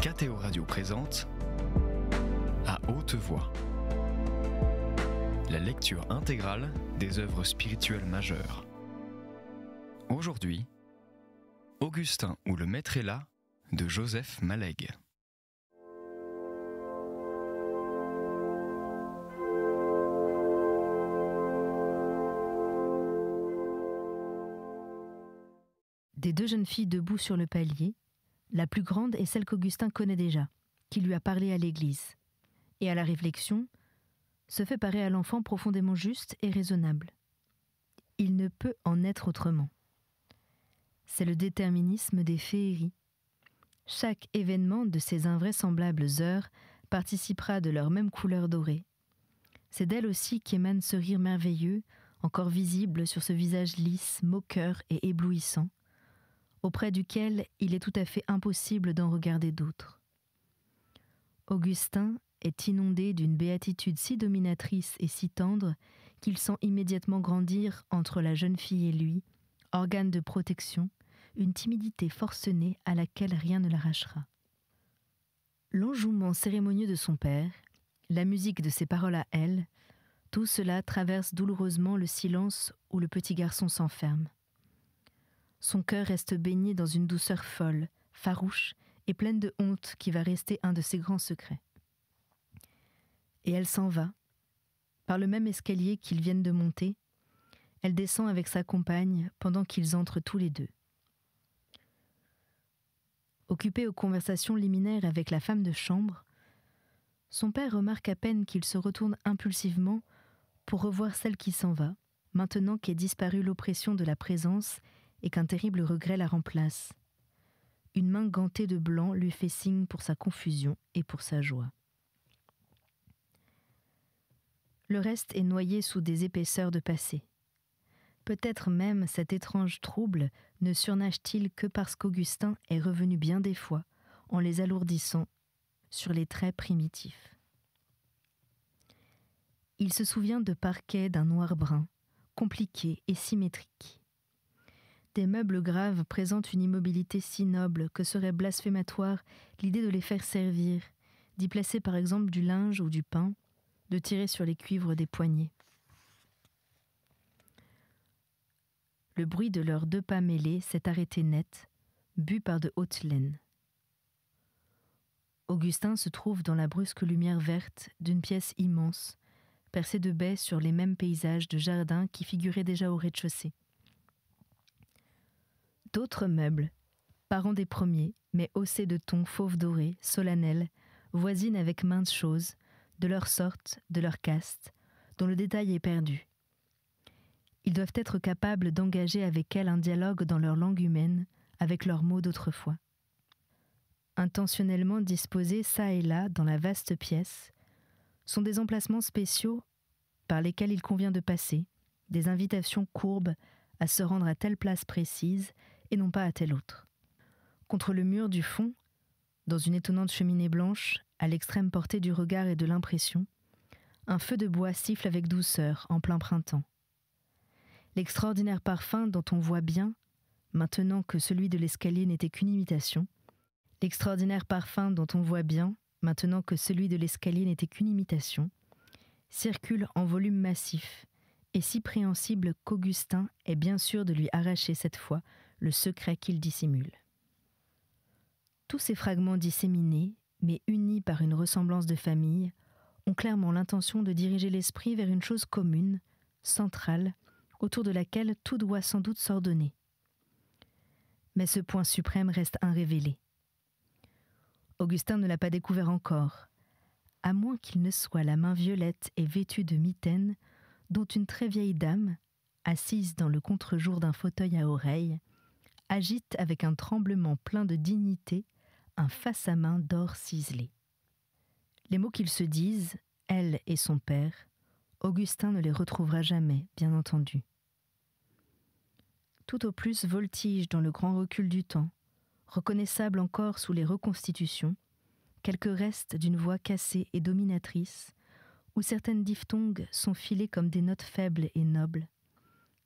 KTO Radio présente À haute voix, la lecture intégrale des œuvres spirituelles majeures. Aujourd'hui, Augustin ou le Maître est là de Joseph Malègue. Des deux jeunes filles debout sur le palier, la plus grande est celle qu'Augustin connaît déjà, qui lui a parlé à l'église. Et à la réflexion, ce fait paraît à l'enfant profondément juste et raisonnable. Il ne peut en être autrement. C'est le déterminisme des féeries. Chaque événement de ces invraisemblables heures participera de leur même couleur dorée. C'est d'elle aussi qu'émane ce rire merveilleux, encore visible sur ce visage lisse, moqueur et éblouissant, auprès duquel il est tout à fait impossible d'en regarder d'autres. Augustin est inondé d'une béatitude si dominatrice et si tendre qu'il sent immédiatement grandir entre la jeune fille et lui, organe de protection, une timidité forcenée à laquelle rien ne l'arrachera. L'enjouement cérémonieux de son père, la musique de ses paroles à elle, tout cela traverse douloureusement le silence où le petit garçon s'enferme. Son cœur reste baigné dans une douceur folle, farouche et pleine de honte qui va rester un de ses grands secrets. Et elle s'en va. Par le même escalier qu'ils viennent de monter, elle descend avec sa compagne pendant qu'ils entrent tous les deux. Occupé aux conversations liminaires avec la femme de chambre, son père remarque à peine qu'il se retourne impulsivement pour revoir celle qui s'en va, maintenant qu'est disparue l'oppression de la présence et qu'un terrible regret la remplace. Une main gantée de blanc lui fait signe pour sa confusion et pour sa joie. Le reste est noyé sous des épaisseurs de passé. Peut-être même cet étrange trouble ne surnage-t-il que parce qu'Augustin est revenu bien des fois, en les alourdissant sur les traits primitifs. Il se souvient de parquets d'un noir brun, compliqués et symétriques. Des meubles graves présentent une immobilité si noble que serait blasphématoire l'idée de les faire servir, d'y placer par exemple du linge ou du pain, de tirer sur les cuivres des poignées. Le bruit de leurs deux pas mêlés s'est arrêté net, bu par de hautes laines. Augustin se trouve dans la brusque lumière verte d'une pièce immense, percée de baies sur les mêmes paysages de jardins qui figuraient déjà au rez-de-chaussée. D'autres meubles, parents des premiers, mais haussés de tons fauve doré, solennels, voisinent avec maintes choses, de leur sorte, de leur caste, dont le détail est perdu. Ils doivent être capables d'engager avec elles un dialogue dans leur langue humaine, avec leurs mots d'autrefois. Intentionnellement disposés çà et là dans la vaste pièce, sont des emplacements spéciaux par lesquels il convient de passer, des invitations courbes à se rendre à telle place précise et non pas à telle autre. Contre le mur du fond, dans une étonnante cheminée blanche, à l'extrême portée du regard et de l'impression, un feu de bois siffle avec douceur en plein printemps. L'extraordinaire parfum dont on voit bien, maintenant que celui de l'escalier n'était qu'une imitation, circule en volume massif, et si préhensible qu'Augustin est bien sûr de lui arracher cette fois le secret qu'il dissimule. Tous ces fragments disséminés, mais unis par une ressemblance de famille, ont clairement l'intention de diriger l'esprit vers une chose commune, centrale, autour de laquelle tout doit sans doute s'ordonner. Mais ce point suprême reste irrévélé. Augustin ne l'a pas découvert encore, à moins qu'il ne soit la main violette et vêtue de mitaine dont une très vieille dame, assise dans le contre-jour d'un fauteuil à oreilles, agite avec un tremblement plein de dignité un face-à-main d'or ciselé. Les mots qu'ils se disent, elle et son père, Augustin ne les retrouvera jamais, bien entendu. Tout au plus voltige dans le grand recul du temps, reconnaissable encore sous les reconstitutions, quelques restes d'une voix cassée et dominatrice, où certaines diphtongues sont filées comme des notes faibles et nobles,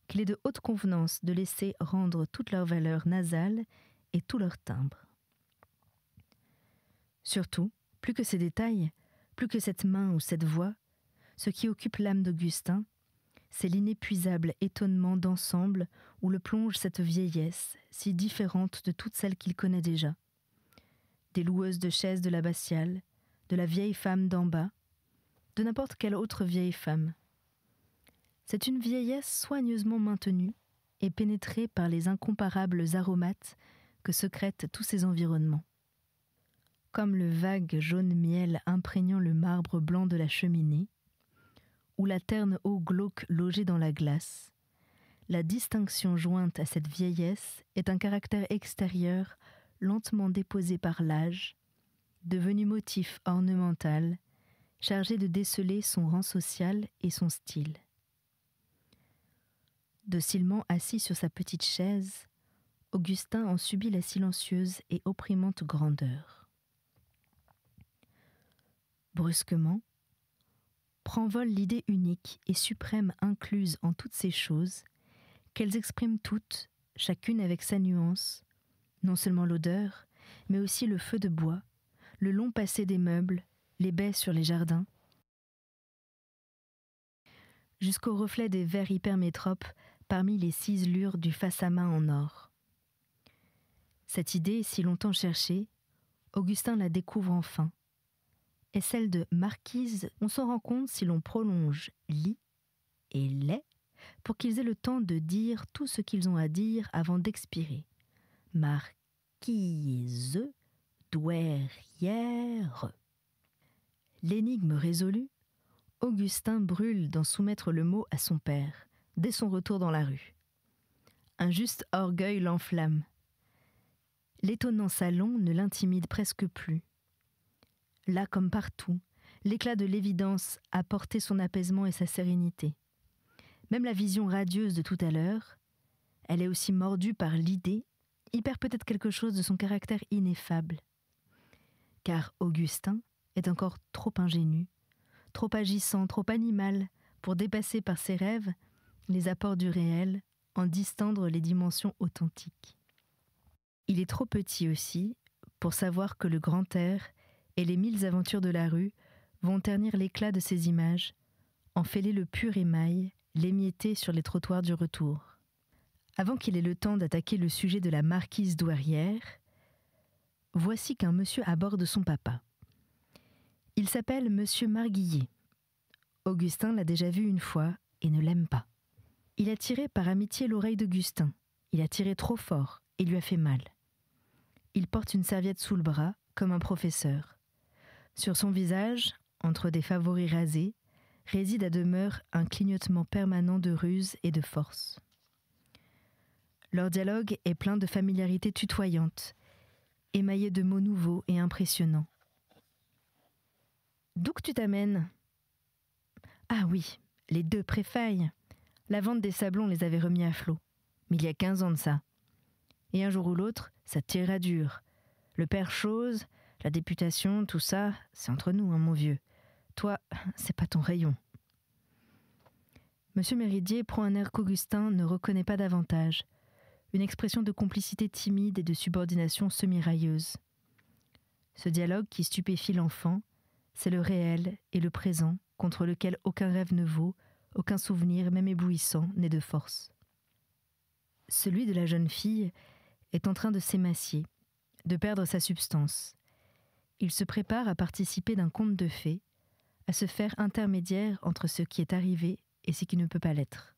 qu'il est de haute convenance de laisser rendre toute leur valeur nasale et tout leur timbre. Surtout, plus que ces détails, plus que cette main ou cette voix, ce qui occupe l'âme d'Augustin, c'est l'inépuisable étonnement d'ensemble où le plonge cette vieillesse, si différente de toutes celles qu'il connaît déjà. Des loueuses de chaises de l'abbatiale, de la vieille femme d'en bas, de n'importe quelle autre vieille femme. C'est une vieillesse soigneusement maintenue et pénétrée par les incomparables aromates que secrètent tous ces environnements. Comme le vague jaune miel imprégnant le marbre blanc de la cheminée, ou la terne eau glauque logée dans la glace, la distinction jointe à cette vieillesse est un caractère extérieur lentement déposé par l'âge, devenu motif ornemental, chargé de déceler son rang social et son style. Docilement assis sur sa petite chaise, Augustin en subit la silencieuse et opprimante grandeur. Brusquement, prend vol l'idée unique et suprême incluse en toutes ces choses, qu'elles expriment toutes, chacune avec sa nuance, non seulement l'odeur, mais aussi le feu de bois, le long passé des meubles, les baies sur les jardins, jusqu'au reflet des verres hypermétropes parmi les ciselures du face-à-main en or. Cette idée, si longtemps cherchée, Augustin la découvre enfin, est celle de marquise. On s'en rend compte si l'on prolonge li et les pour qu'ils aient le temps de dire tout ce qu'ils ont à dire avant d'expirer. Marquise douairière. L'énigme résolue, Augustin brûle d'en soumettre le mot à son père, dès son retour dans la rue. Un juste orgueil l'enflamme. L'étonnant salon ne l'intimide presque plus. Là comme partout, l'éclat de l'évidence a porté son apaisement et sa sérénité. Même la vision radieuse de tout à l'heure, elle est aussi mordue par l'idée, y perd peut-être quelque chose de son caractère ineffable. Car Augustin est encore trop ingénu, trop agissant, trop animal pour dépasser par ses rêves les apports du réel, en distendre les dimensions authentiques. Il est trop petit aussi pour savoir que le grand air et les 1000 aventures de la rue vont ternir l'éclat de ces images, enfêler le pur émail, l'émietter sur les trottoirs du retour. Avant qu'il ait le temps d'attaquer le sujet de la marquise douairière, voici qu'un monsieur aborde son papa. Il s'appelle monsieur Marguillier. Augustin l'a déjà vu une fois et ne l'aime pas. Il a tiré par amitié l'oreille d'Augustin. Il a tiré trop fort et lui a fait mal. Il porte une serviette sous le bras, comme un professeur. Sur son visage, entre des favoris rasés, réside à demeure un clignotement permanent de ruse et de force. Leur dialogue est plein de familiarité tutoyante, émaillé de mots nouveaux et impressionnants. « D'où que tu t'amènes ?»« Ah oui, les 2 préfailles. La vente des sablons les avait remis à flot. Mais il y a 15 ans de ça. Et un jour ou l'autre, ça tirera dur. Le père chose, la députation, tout ça, c'est entre nous, hein, mon vieux. Toi, c'est pas ton rayon. » Monsieur Méridier prend un air qu'Augustin ne reconnaît pas davantage, une expression de complicité timide et de subordination semi-railleuse. Ce dialogue qui stupéfie l'enfant, c'est le réel et le présent contre lequel aucun rêve ne vaut, aucun souvenir, même éblouissant, n'est de force. Celui de la jeune fille est en train de s'émacier, de perdre sa substance. Il se prépare à participer d'un conte de fées, à se faire intermédiaire entre ce qui est arrivé et ce qui ne peut pas l'être.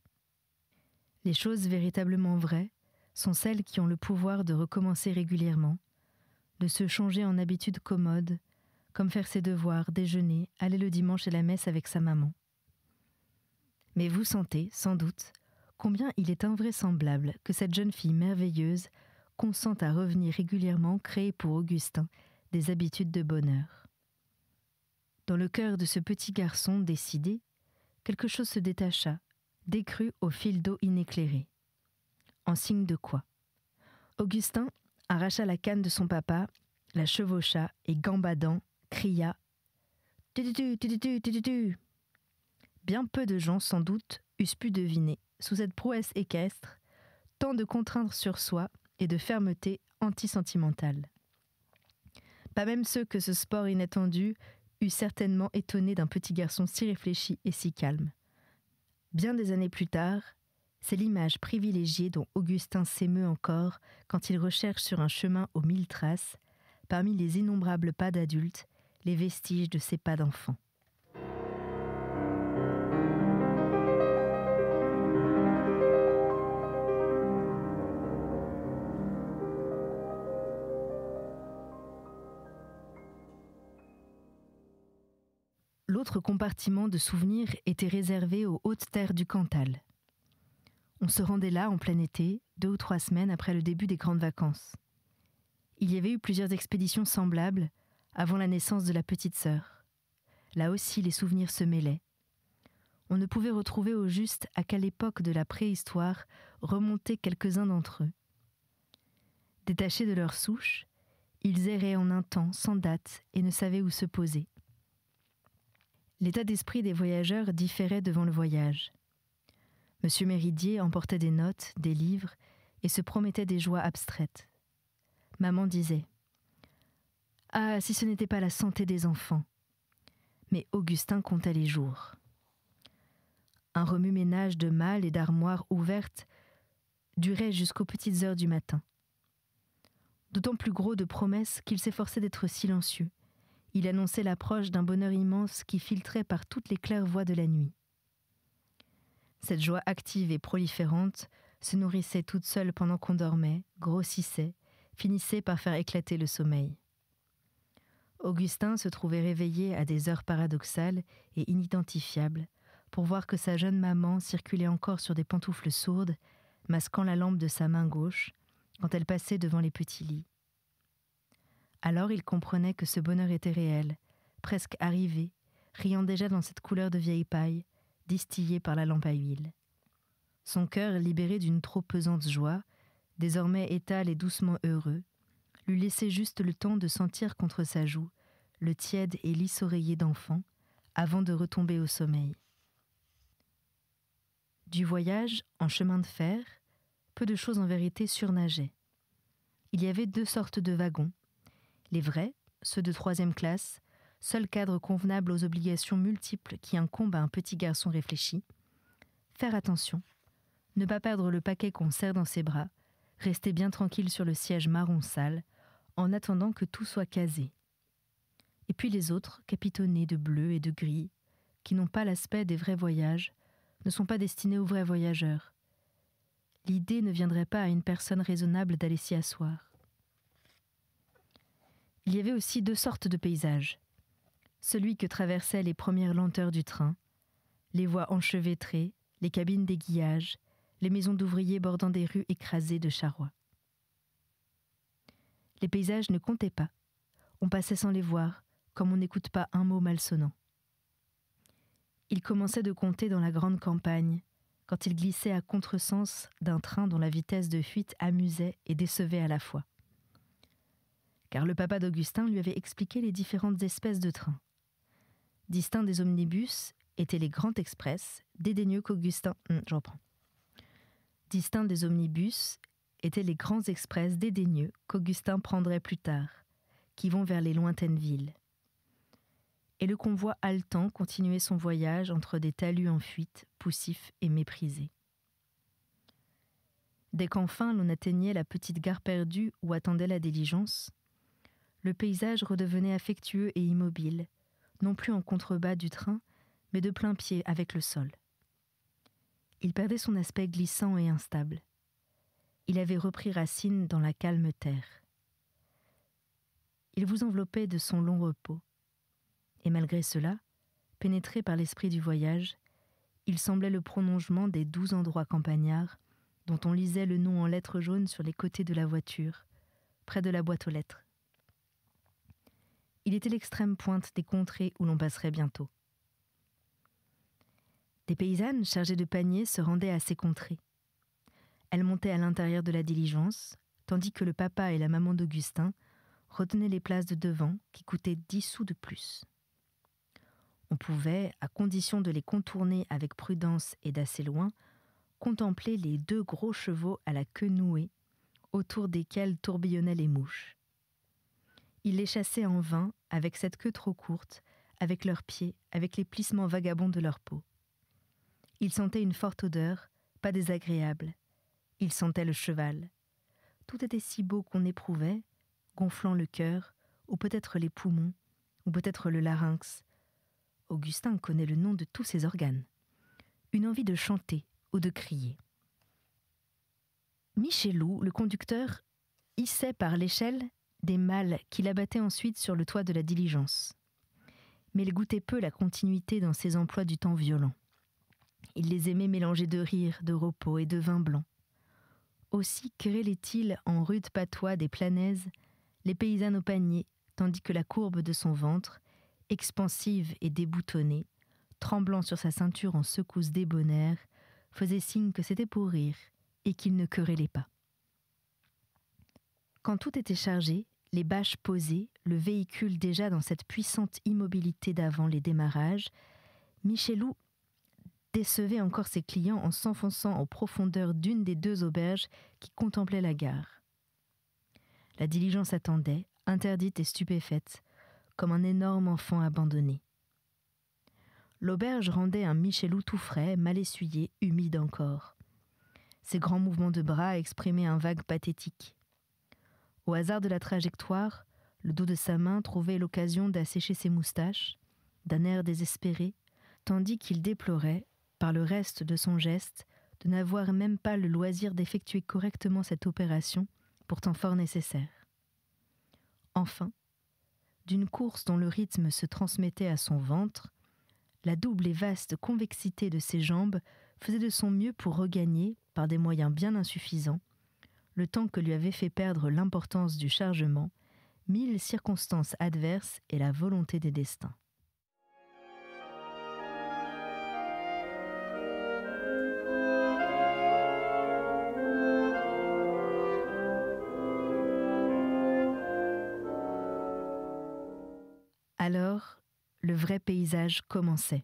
Les choses véritablement vraies sont celles qui ont le pouvoir de recommencer régulièrement, de se changer en habitudes commodes, comme faire ses devoirs, déjeuner, aller le dimanche à la messe avec sa maman. Mais vous sentez, sans doute, combien il est invraisemblable que cette jeune fille merveilleuse consente à revenir régulièrement créer pour Augustin des habitudes de bonheur. Dans le cœur de ce petit garçon décidé, quelque chose se détacha, décrut au fil d'eau inéclairé. En signe de quoi? Augustin arracha la canne de son papa, la chevaucha et gambadant, cria « Tu-tu-tu, tu-tu-tu, tu-tu-tu » Bien peu de gens, sans doute, eussent pu deviner, sous cette prouesse équestre, tant de contraintes sur soi et de fermeté antisentimentale. Pas même ceux que ce sport inattendu eût certainement étonné d'un petit garçon si réfléchi et si calme. Bien des années plus tard, c'est l'image privilégiée dont Augustin s'émeut encore quand il recherche sur un chemin aux 1000 traces, parmi les innombrables pas d'adultes, les vestiges de ses pas d'enfant. L'autre compartiment de souvenirs était réservé aux hautes terres du Cantal. On se rendait là en plein été, 2 ou 3 semaines après le début des grandes vacances. Il y avait eu plusieurs expéditions semblables avant la naissance de la petite sœur. Là aussi, les souvenirs se mêlaient. On ne pouvait retrouver au juste à quelle époque de la préhistoire remontaient quelques-uns d'entre eux. Détachés de leur souche, ils erraient en un temps sans date et ne savaient où se poser. L'état d'esprit des voyageurs différait devant le voyage. Monsieur Méridier emportait des notes, des livres, et se promettait des joies abstraites. Maman disait « Ah, si ce n'était pas la santé des enfants !» Mais Augustin comptait les jours. Un remue-ménage de malles et d'armoires ouvertes durait jusqu'aux petites heures du matin. D'autant plus gros de promesses qu'il s'efforçait d'être silencieux. Il annonçait l'approche d'un bonheur immense qui filtrait par toutes les claires-voies de la nuit. Cette joie active et proliférante se nourrissait toute seule pendant qu'on dormait, grossissait, finissait par faire éclater le sommeil. Augustin se trouvait réveillé à des heures paradoxales et inidentifiables pour voir que sa jeune maman circulait encore sur des pantoufles sourdes, masquant la lampe de sa main gauche quand elle passait devant les petits lits. Alors il comprenait que ce bonheur était réel, presque arrivé, riant déjà dans cette couleur de vieille paille, distillée par la lampe à huile. Son cœur, libéré d'une trop pesante joie, désormais étale et doucement heureux, lui laissait juste le temps de sentir contre sa joue le tiède et lisse oreiller d'enfant, avant de retomber au sommeil. Du voyage, en chemin de fer, peu de choses en vérité surnageaient. Il y avait 2 sortes de wagons. Les vrais, ceux de 3e classe, seul cadre convenable aux obligations multiples qui incombent à un petit garçon réfléchi. Faire attention, ne pas perdre le paquet qu'on serre dans ses bras, rester bien tranquille sur le siège marron sale, en attendant que tout soit casé. Et puis les autres, capitonnés de bleu et de gris, qui n'ont pas l'aspect des vrais voyages, ne sont pas destinés aux vrais voyageurs. L'idée ne viendrait pas à une personne raisonnable d'aller s'y asseoir. Il y avait aussi 2 sortes de paysages. Celui que traversaient les premières lenteurs du train, les voies enchevêtrées, les cabines d'aiguillage, les maisons d'ouvriers bordant des rues écrasées de charrois. Les paysages ne comptaient pas. On passait sans les voir, comme on n'écoute pas un mot malsonnant. Il commençait de compter dans la grande campagne, quand il glissait à contresens d'un train dont la vitesse de fuite amusait et décevait à la fois. Car le papa d'Augustin lui avait expliqué les différentes espèces de trains. Distincts des omnibus étaient les grands express, dédaigneux qu'Augustin... Distincts des omnibus étaient les grands express dédaigneux qu'Augustin prendrait plus tard, qui vont vers les lointaines villes. Et le convoi haletant continuait son voyage entre des talus en fuite, poussifs et méprisés. Dès qu'enfin l'on atteignait la petite gare perdue où attendait la diligence, le paysage redevenait affectueux et immobile, non plus en contrebas du train, mais de plein pied avec le sol. Il perdait son aspect glissant et instable. Il avait repris racine dans la calme terre. Il vous enveloppait de son long repos. Et malgré cela, pénétré par l'esprit du voyage, il semblait le prolongement des 12 endroits campagnards dont on lisait le nom en lettres jaunes sur les côtés de la voiture, près de la boîte aux lettres. Il était l'extrême pointe des contrées où l'on passerait bientôt. Des paysannes chargées de paniers se rendaient à ces contrées. Elles montaient à l'intérieur de la diligence, tandis que le papa et la maman d'Augustin retenaient les places de devant qui coûtaient 10 sous de plus. On pouvait, à condition de les contourner avec prudence et d'assez loin, contempler les 2 gros chevaux à la queue nouée, autour desquels tourbillonnaient les mouches. Il les chassait en vain, avec cette queue trop courte, avec leurs pieds, avec les plissements vagabonds de leur peau. Il sentait une forte odeur, pas désagréable. Il sentait le cheval. Tout était si beau qu'on éprouvait, gonflant le cœur, ou peut-être les poumons, ou peut-être le larynx. Augustin connaît le nom de tous ses organes. Une envie de chanter ou de crier. Michelou, le conducteur, hissait par l'échelle des malles qu'il abattait ensuite sur le toit de la diligence. Mais il goûtait peu la continuité dans ses emplois du temps violent. Il les aimait mélangés de rire, de repos et de vin blanc. Aussi querellait-il en rude patois des planaises les paysannes au panier, tandis que la courbe de son ventre, expansive et déboutonnée, tremblant sur sa ceinture en secousses débonnaires, faisait signe que c'était pour rire et qu'il ne querellait pas. Quand tout était chargé, les bâches posées, le véhicule déjà dans cette puissante immobilité d'avant les démarrages, Michelou décevait encore ses clients en s'enfonçant en profondeur d'une des deux auberges qui contemplaient la gare. La diligence attendait, interdite et stupéfaite, comme un énorme enfant abandonné. L'auberge rendait un Michelou tout frais, mal essuyé, humide encore. Ses grands mouvements de bras exprimaient un vague pathétique. Au hasard de la trajectoire, le dos de sa main trouvait l'occasion d'assécher ses moustaches, d'un air désespéré, tandis qu'il déplorait, par le reste de son geste, de n'avoir même pas le loisir d'effectuer correctement cette opération, pourtant fort nécessaire. Enfin, d'une course dont le rythme se transmettait à son ventre, la double et vaste convexité de ses jambes faisait de son mieux pour regagner, par des moyens bien insuffisants, le temps que lui avait fait perdre l'importance du chargement, 1000 circonstances adverses et la volonté des destins. Alors, le vrai paysage commençait.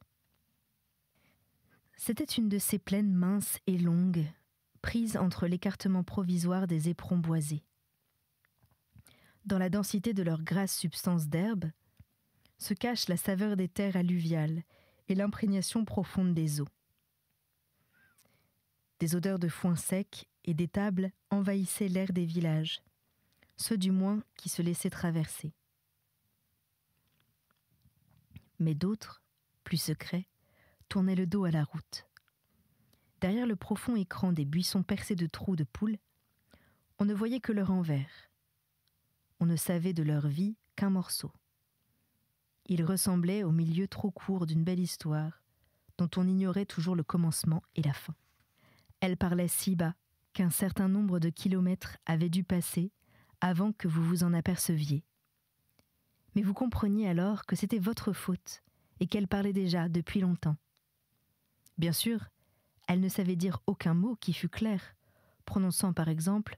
C'était une de ces plaines minces et longues, prises entre l'écartement provisoire des éperons boisés. Dans la densité de leur grasse substance d'herbe, se cache la saveur des terres alluviales et l'imprégnation profonde des eaux. Des odeurs de foin sec et d'étable envahissaient l'air des villages, ceux du moins qui se laissaient traverser. Mais d'autres, plus secrets, tournaient le dos à la route. Derrière le profond écran des buissons percés de trous de poules, on ne voyait que leur envers. On ne savait de leur vie qu'un morceau. Ils ressemblaient au milieu trop court d'une belle histoire, dont on ignorait toujours le commencement et la fin. Elle parlait si bas qu'un certain nombre de kilomètres avaient dû passer avant que vous vous en aperceviez. Mais vous compreniez alors que c'était votre faute et qu'elle parlait déjà depuis longtemps. Bien sûr, elle ne savait dire aucun mot qui fût clair, prononçant par exemple,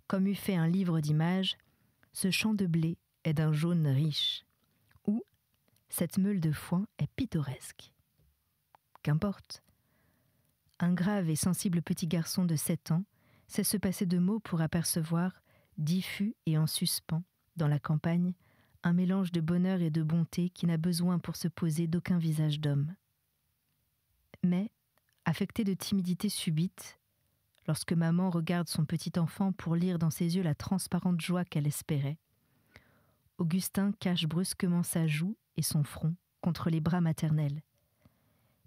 comme eût fait un livre d'images, « Ce champ de blé est d'un jaune riche » ou « Cette meule de foin est pittoresque ». Qu'importe. Un grave et sensible petit garçon de 7 ans sait se passer de mots pour apercevoir, diffus et en suspens, dans la campagne, un mélange de bonheur et de bonté qui n'a besoin pour se poser d'aucun visage d'homme. Mais, affectée de timidité subite, lorsque maman regarde son petit enfant pour lire dans ses yeux la transparente joie qu'elle espérait, Augustin cache brusquement sa joue et son front contre les bras maternels.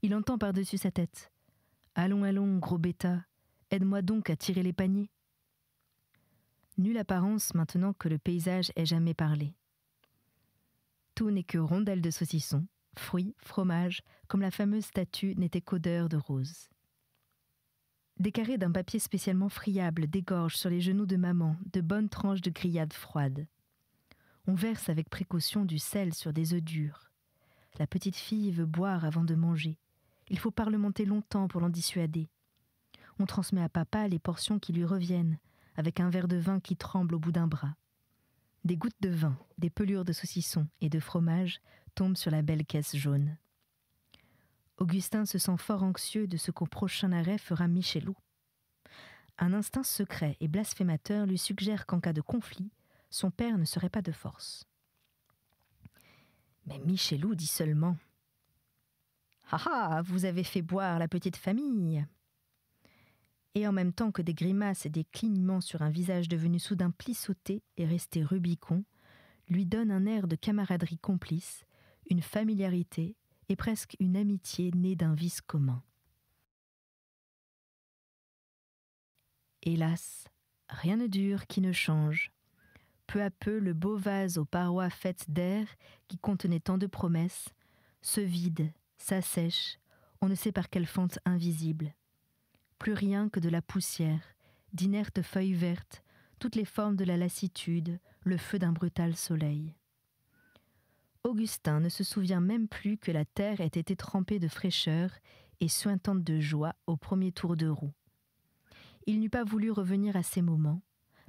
Il entend par-dessus sa tête « Allons, allons, gros bêta, aide-moi donc à tirer les paniers !» Nulle apparence maintenant que le paysage ait jamais parlé. Tout n'est que rondelles de saucisson, fruits, fromage, comme la fameuse statue n'était qu'odeur de rose. Des carrés d'un papier spécialement friable dégorgent sur les genoux de maman de bonnes tranches de grillades froides. On verse avec précaution du sel sur des œufs durs. La petite fille veut boire avant de manger. Il faut parlementer longtemps pour l'en dissuader. On transmet à papa les portions qui lui reviennent, avec un verre de vin qui tremble au bout d'un bras. Des gouttes de vin, des pelures de saucisson et de fromage tombent sur la belle caisse jaune. Augustin se sent fort anxieux de ce qu'au prochain arrêt fera Michelou. Un instinct secret et blasphémateur lui suggère qu'en cas de conflit, son père ne serait pas de force. Mais Michelou dit seulement « Ah ah, vous avez fait boire la petite famille !» Et en même temps que des grimaces et des clignements sur un visage devenu soudain plissotté et resté Rubicon, lui donne un air de camaraderie complice, une familiarité et presque une amitié née d'un vice commun. Hélas, rien ne dure qui ne change. Peu à peu, le beau vase aux parois faites d'air, qui contenait tant de promesses, se vide, s'assèche, on ne sait par quelle fente invisible. Plus rien que de la poussière, d'inertes feuilles vertes, toutes les formes de la lassitude, le feu d'un brutal soleil. Augustin ne se souvient même plus que la terre ait été trempée de fraîcheur et suintante de joie au premier tour de roue. Il n'eût pas voulu revenir à ces moments,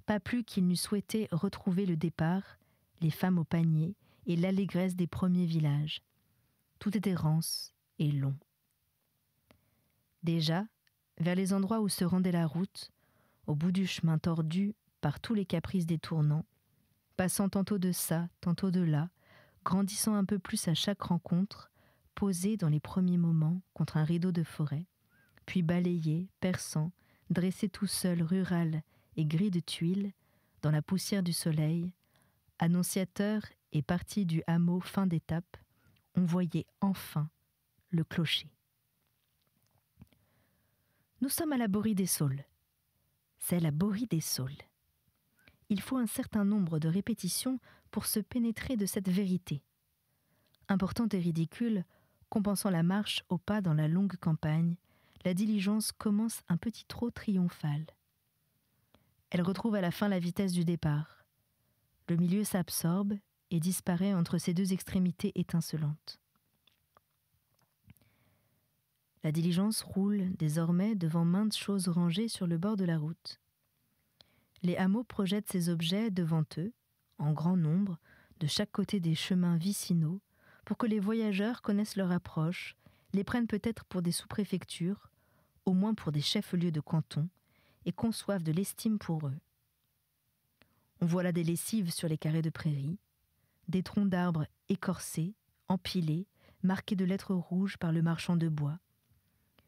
pas plus qu'il n'eût souhaité retrouver le départ, les femmes au panier et l'allégresse des premiers villages. Tout était rance et long. Déjà, vers les endroits où se rendait la route, au bout du chemin tordu par tous les caprices des tournants, passant tantôt de ça, tantôt de là, grandissant un peu plus à chaque rencontre, posé dans les premiers moments contre un rideau de forêt, puis balayé, perçant, dressé tout seul, rural et gris de tuiles, dans la poussière du soleil, annonciateur et parti du hameau fin d'étape, on voyait enfin le clocher. Nous sommes à la Borie des Saules. C'est la Borie des Saules. Il faut un certain nombre de répétitions pour se pénétrer de cette vérité. Importante et ridicule, compensant la marche au pas dans la longue campagne, la diligence commence un petit trot triomphal. Elle retrouve à la fin la vitesse du départ. Le milieu s'absorbe et disparaît entre ces deux extrémités étincelantes. La diligence roule désormais devant maintes choses rangées sur le bord de la route. Les hameaux projettent ces objets devant eux, en grand nombre, de chaque côté des chemins vicinaux, pour que les voyageurs connaissent leur approche, les prennent peut-être pour des sous-préfectures, au moins pour des chefs-lieux de canton, et conçoivent de l'estime pour eux. On voit là des lessives sur les carrés de prairie, des troncs d'arbres écorcés, empilés, marqués de lettres rouges par le marchand de bois,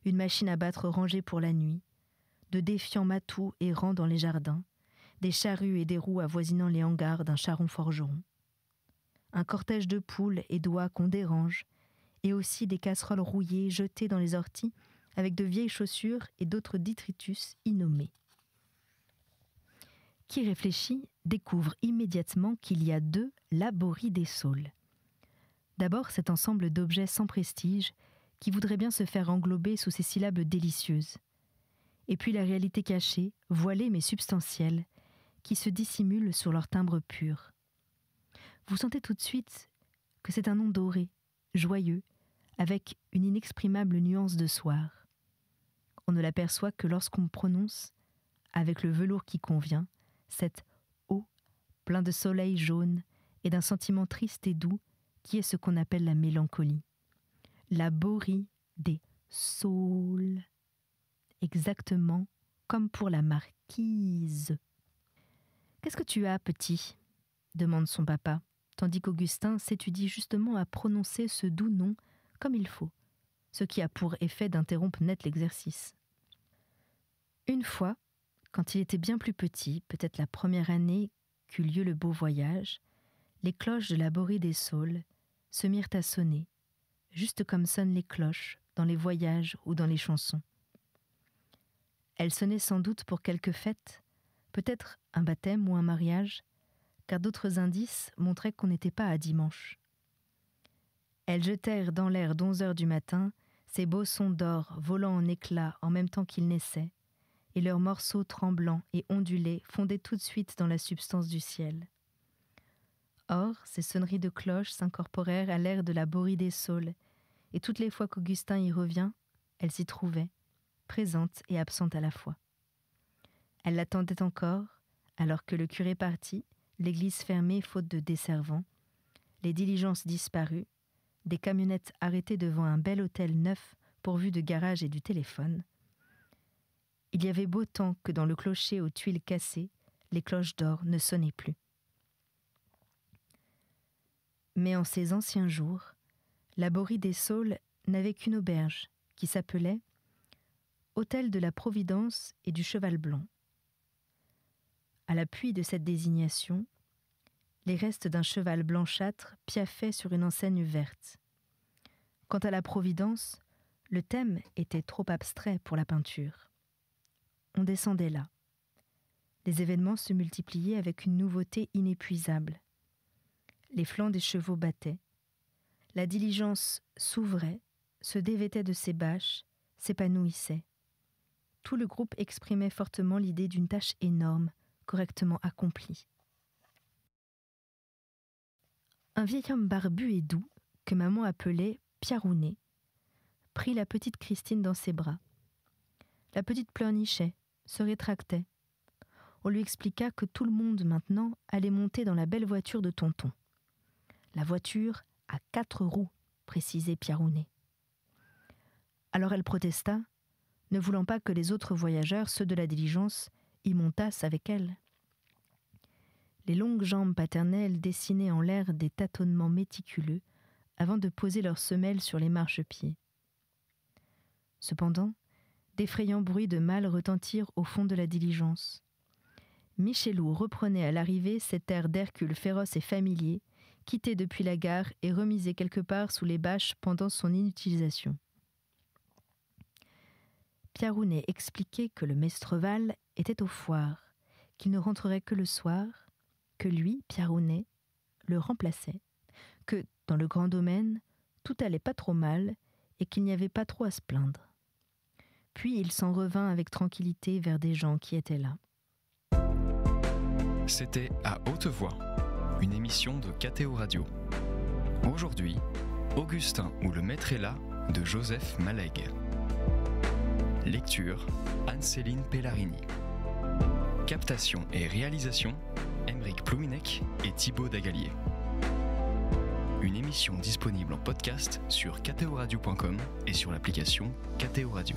une machine à battre rangée pour la nuit, de défiants matous errant dans les jardins, des charrues et des roues avoisinant les hangars d'un charron forgeron, un cortège de poules et d'oies qu'on dérange, et aussi des casseroles rouillées jetées dans les orties avec de vieilles chaussures et d'autres détritus innommés. Qui réfléchit découvre immédiatement qu'il y a deux la Borie des Saules. D'abord cet ensemble d'objets sans prestige qui voudrait bien se faire englober sous ces syllabes délicieuses. Et puis la réalité cachée, voilée mais substantielle, qui se dissimule sur leur timbre pur. Vous sentez tout de suite que c'est un nom doré, joyeux, avec une inexprimable nuance de soir. On ne l'aperçoit que lorsqu'on prononce, avec le velours qui convient, cet « O » plein de soleil jaune et d'un sentiment triste et doux qui est ce qu'on appelle la mélancolie. La Borie des Saules. Exactement comme pour la marquise. « Qu'est-ce que tu as, petit ?» demande son papa, tandis qu'Augustin s'étudie justement à prononcer ce doux nom comme il faut, ce qui a pour effet d'interrompre net l'exercice. Une fois, quand il était bien plus petit, peut-être la première année qu'eut lieu le beau voyage, les cloches de la Borie des Saules se mirent à sonner, juste comme sonnent les cloches dans les voyages ou dans les chansons. Elles sonnaient sans doute pour quelque fête, peut-être un baptême ou un mariage, car d'autres indices montraient qu'on n'était pas à dimanche. Elles jetèrent dans l'air d'11 heures du matin ces beaux sons d'or volant en éclats en même temps qu'ils naissaient, et leurs morceaux tremblants et ondulés fondaient tout de suite dans la substance du ciel. Or, ces sonneries de cloches s'incorporèrent à l'air de la Borie des Saules, et toutes les fois qu'Augustin y revient, elle s'y trouvait, présente et absente à la fois. Elle l'attendait encore, alors que le curé partit, l'église fermée faute de desservants, les diligences disparues, des camionnettes arrêtées devant un bel hôtel neuf pourvu de garage et du téléphone. Il y avait beau temps que dans le clocher aux tuiles cassées, les cloches d'or ne sonnaient plus. Mais en ces anciens jours, l'abori des Saules n'avait qu'une auberge qui s'appelait Hôtel de la Providence et du Cheval Blanc. À l'appui de cette désignation, les restes d'un cheval blanchâtre piaffaient sur une enseigne verte. Quant à la Providence, le thème était trop abstrait pour la peinture. On descendait là. Les événements se multipliaient avec une nouveauté inépuisable. Les flancs des chevaux battaient. La diligence s'ouvrait, se dévêtait de ses bâches, s'épanouissait. Tout le groupe exprimait fortement l'idée d'une tâche énorme, correctement accomplie. Un vieil homme barbu et doux, que maman appelait Piarounet, prit la petite Christine dans ses bras. La petite pleurnichait, se rétractait. On lui expliqua que tout le monde maintenant allait monter dans la belle voiture de tonton. La voiture à 4 roues, précisait Piarounet. Alors elle protesta, ne voulant pas que les autres voyageurs, ceux de la diligence, y montassent avec elle. Les longues jambes paternelles dessinaient en l'air des tâtonnements méticuleux avant de poser leurs semelles sur les marchepieds. Cependant, d'effrayants bruits de malles retentirent au fond de la diligence. Michelou reprenait à l'arrivée cet air d'Hercule féroce et familier, quitté depuis la gare et remisé quelque part sous les bâches pendant son inutilisation. Piarounet expliquait que le Mestreval était aux foires, qu'il ne rentrerait que le soir, que lui, Piarounet, le remplaçait, que, dans le grand domaine, tout allait pas trop mal et qu'il n'y avait pas trop à se plaindre. Puis il s'en revint avec tranquillité vers des gens qui étaient là. C'était À Haute Voix, une émission de KTO Radio. Aujourd'hui, Augustin ou le maître est là de Joseph Malègue. Lecture, Anne-Céline Pellarini. Captation et réalisation, Aymeric Plouminec et Thibaut Dagalier. Une émission disponible en podcast sur ktoradio.com et sur l'application KTO Radio.